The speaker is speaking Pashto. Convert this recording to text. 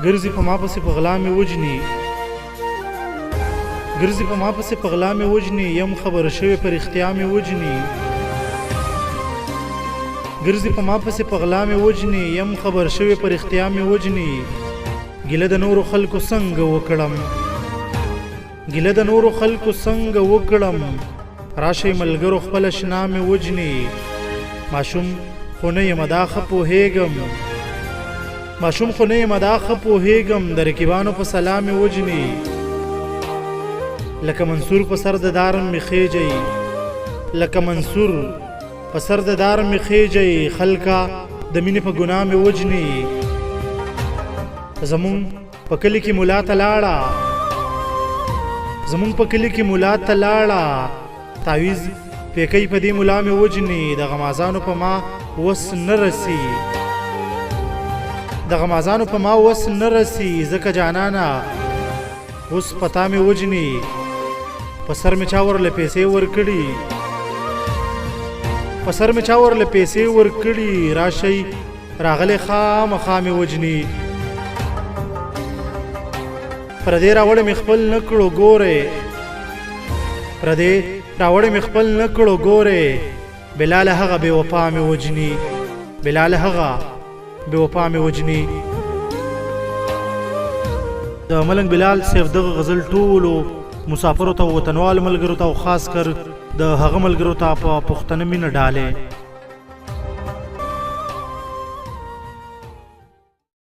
ګرځي په ما پسې په غلا مې وجني ګرځي په ما پسې په غلا مې وجني یم خبر شوی پر اختیا مې وجني ګرځي په ما پسې په غلا مې وجني یم خبر شوی پر اختیا مې وجني ګیله د نورو خلکو څنګه وکړم ګیله د نورو خلکو څنګه وکړم راشئ ملګرو خپل شنا مې وجني ماشوم خو نه یم دا ښه پوهېږم ماشوم خو نه یم دا ښه پوهېږم د رقیبانو په سلا مې وجني لکه منصور په سر د دارم مې خېجئ لکه منصور په سر د دارم مې خېجئ خلکه د مینې په ګناه مې وجني زمونږ په کلي کې ملا ته لاړه زمونږ په کلي کې ملا ته لاړه تعویز پیکی په دې ملا مې وجني د غمازانو په ما وس نه رسي د غمازانو په ما وس نه رسي ځکه جانانا اوس پتا مې وجني په سر مې چا ورله پیسې ورکړي په سر مې چا ورله پیسې ورکړي راشئ راغلی خامخا مې وجني پردې راوړې مې خپل نه کړو ګورې پردې راوړې مې خپل نه کړو ګورې بلال هغه بې وفا مې وجني بلال هغه بې وفا مې وجني د ملنګ بلال صاحب دغه غزل ټولو مسافرو ته وطنوالو ملګرو ته او خاص کر د هغه ملګرو ته په پښتنه مینه ډالې